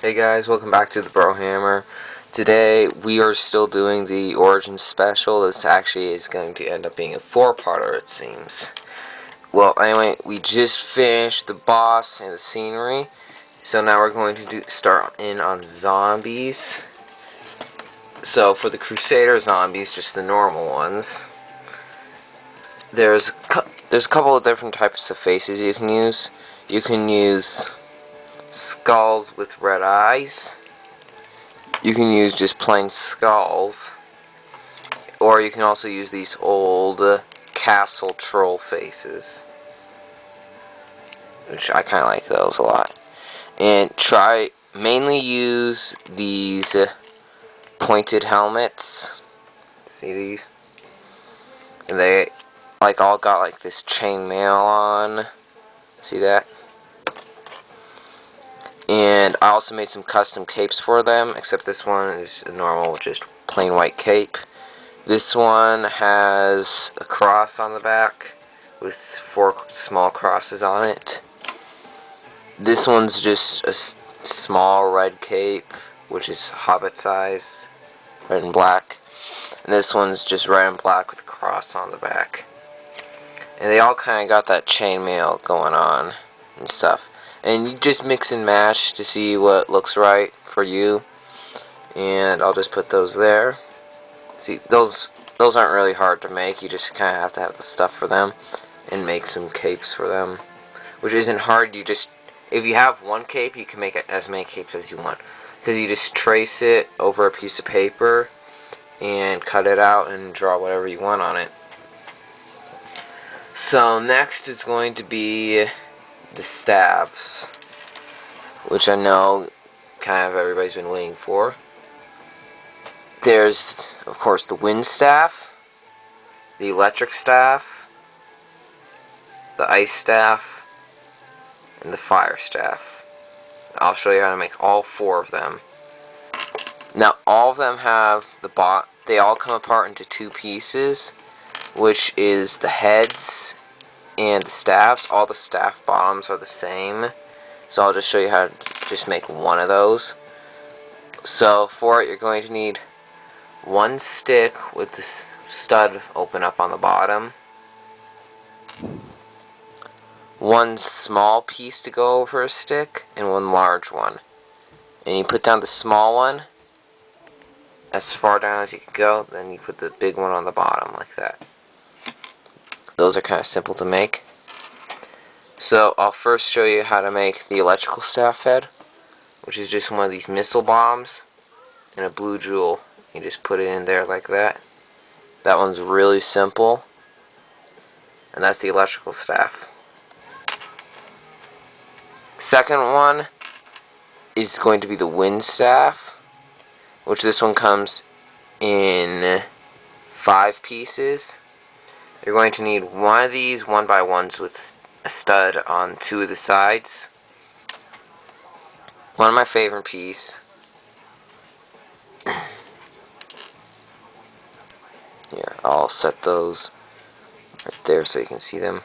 Hey guys, welcome back to the Brohammer. Today we are still doing the Origin Special. This actually is going to end up being a four-parter, it seems. Well, anyway, we just finished the boss and the scenery, so now we're going to start in on zombies. So for the Crusader zombies, just the normal ones. There's a couple of different types of faces you can use. You can use skulls with red eyes. You can use just plain skulls, or you can also use these old castle troll faces, which I kind of like those a lot. And mainly use these pointed helmets. See these? And they all got like this chainmail on. See that? And I also made some custom capes for them, except this one is a normal, just plain white cape. This one has a cross on the back with 4 small crosses on it. This one's just a small red cape, which is hobbit size, red and black. And this one's just red and black with a cross on the back. And they all kind of got that chainmail going on and stuff. And you just mix and match to see what looks right for you. And I'll just put those there. See, those aren't really hard to make. You just kind of have to have the stuff for them and make some capes for them, which isn't hard. If you have one cape, you can make as many capes as you want, because you just trace it over a piece of paper and cut it out and draw whatever you want on it. So next is going to be the staves, which I know kind of everybody's been waiting for. There's, of course, the wind staff, the electric staff, the ice staff, and the fire staff. I'll show you how to make all 4 of them. Now, all of them have they all come apart into 2 pieces, which is the heads and the staffs. All the staff bottoms are the same, so I'll just show you how to just make one of those. So for it, you're going to need 1 stick with the stud open up on the bottom, 1 small piece to go over a stick, and 1 large one. And you put down the small one as far down as you can go, then you put the big one on the bottom like that. Those are kind of simple to make. So I'll first show you how to make the electrical staff head, which is just one of these missile bombs and a blue jewel. You just put it in there like that. That one's really simple, and that's the electrical staff. Second one is going to be the wind staff, which this one comes in 5 pieces. You're going to need one of these 1x1s with a stud on 2 of the sides. One of my favorite pieces. Here, I'll set those right there so you can see them.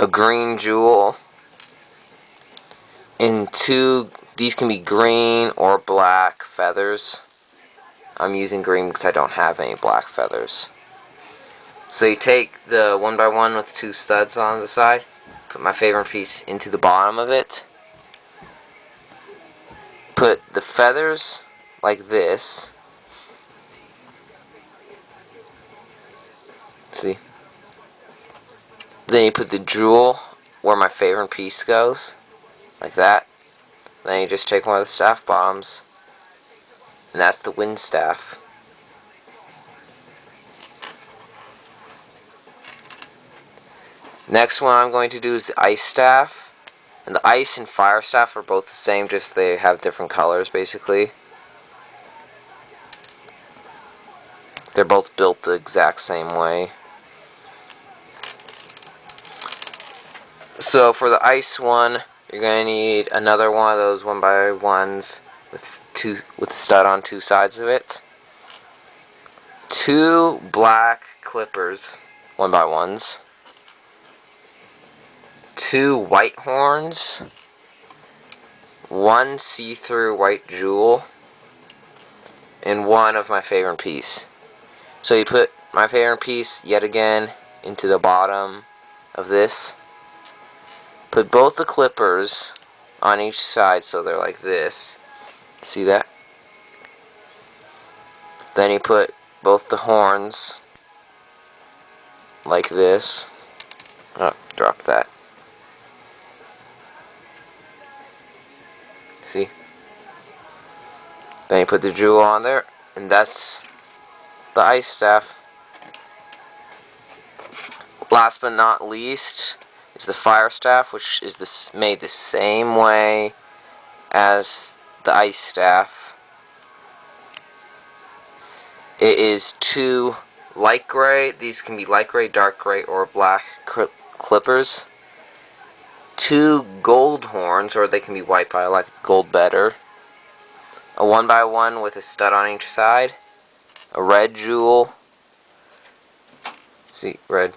A green jewel. And 2, these can be green or black feathers. I'm using green because I don't have any black feathers. So you take the 1x1 with 2 studs on the side, put my favorite piece into the bottom of it, put the feathers like this. See? Then you put the jewel where my favorite piece goes, like that. Then you just take one of the staff bottoms, and that's the wind staff. Next one I'm going to do is the ice staff. And the ice and fire staff are both the same, just they have different colors basically. They're both built the exact same way. So for the ice one, you're going to need another one of those 1x1s with a stud on 2 sides of it. 2 black clippers, 1x1s. 2 white horns, one see-through white jewel, and one of my favorite piece. So you put my favorite piece yet again into the bottom of this. Put both the clippers on each side so they're like this. See that? Then you put both the horns like this. Oh, drop that. See? Then you put the jewel on there, and that's the ice staff. Last but not least is the fire staff, which is made the same way as the ice staff. It is two light gray, these can be light gray, dark gray, or black clippers. Two gold horns, or they can be white, but I like gold better. A 1x1 with a stud on each side. A red jewel. See, red.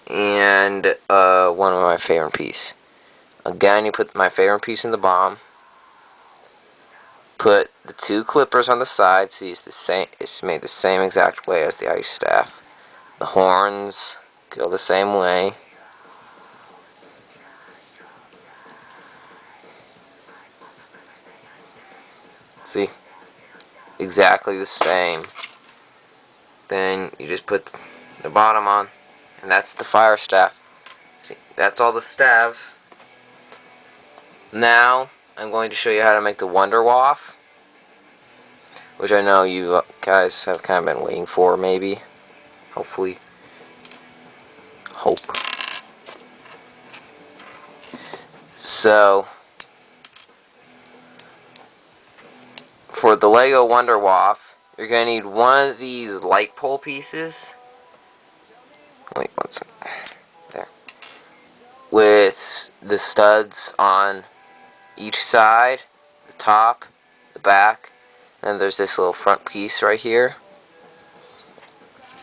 And one of my favorite piece. Again, you put my favorite piece in the bottom. Put the two clippers on the side. See, it's the same. It's made the same exact way as the ice staff. The horns go the same way. See, exactly the same. Then you just put the bottom on, and that's the fire staff. See, that's all the staves. Now I'm going to show you how to make the Wonder Waff, which I know you guys have kind of been waiting for, maybe. Hopefully. Hope. So, for the Lego Wonder Waff, you're going to need one of these light pole pieces. Wait, one second. There. With the studs on each side, the top, the back, and there's this little front piece right here.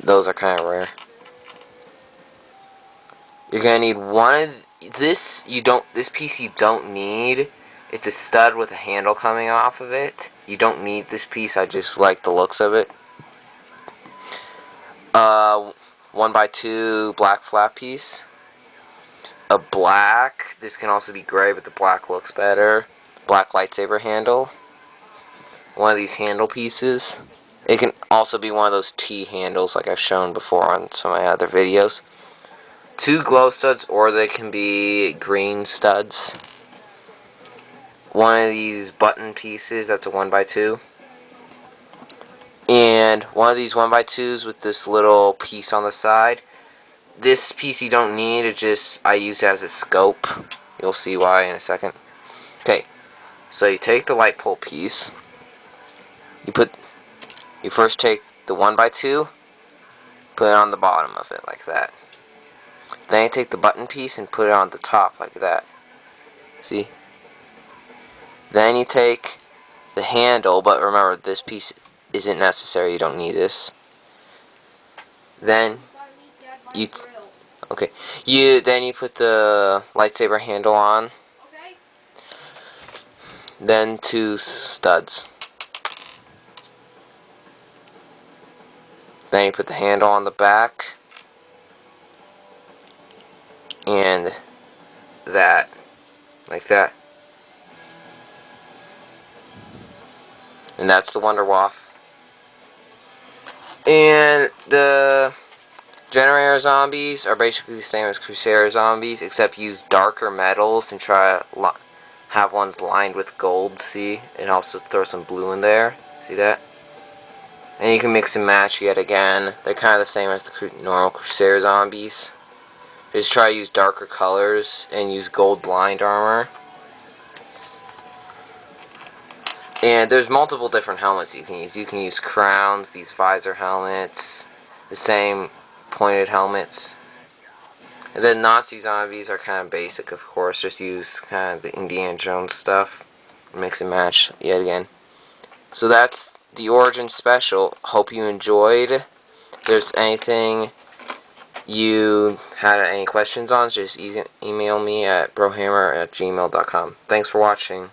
Those are kind of rare. You're gonna need one of this. This piece you don't need. It's a stud with a handle coming off of it. You don't need this piece. I just like the looks of it. 1x2 black flat piece. A black. This can also be gray, but the black looks better. Black lightsaber handle. One of these handle pieces. It can also be one of those T handles like I've shown before on some of my other videos. Two glow studs, or they can be green studs. One of these button pieces, that's a 1x2. And one of these 1x2s with this little piece on the side. This piece you don't need, I use it as a scope. You'll see why in a second. Okay, so you take the light pole piece. You first take the 1x2, put it on the bottom of it like that. Then you take the button piece and put it on the top like that. See? Then you take the handle, but remember this piece isn't necessary, you don't need this. Then you then you put the lightsaber handle on. Then two studs. Then you put the handle on the back. And that, like that. And that's the Wonder Waff. And the Generator zombies are basically the same as Crusader zombies, except use darker metals and try to have ones lined with gold, see? And also throw some blue in there, see that? And you can mix and match yet again. They're kind of the same as the normal Crusader zombies. Just try to use darker colors and use gold lined armor. And there's multiple different helmets you can use. You can use crowns, these visor helmets, the same pointed helmets. And then Nazi zombies are kind of basic, of course. Just use kind of the Indiana Jones stuff. Mix and match yet again. So that's the Origin Special. Hope you enjoyed. If there's anything you had any questions on, just email me at brohammer@gmail.com. Thanks for watching.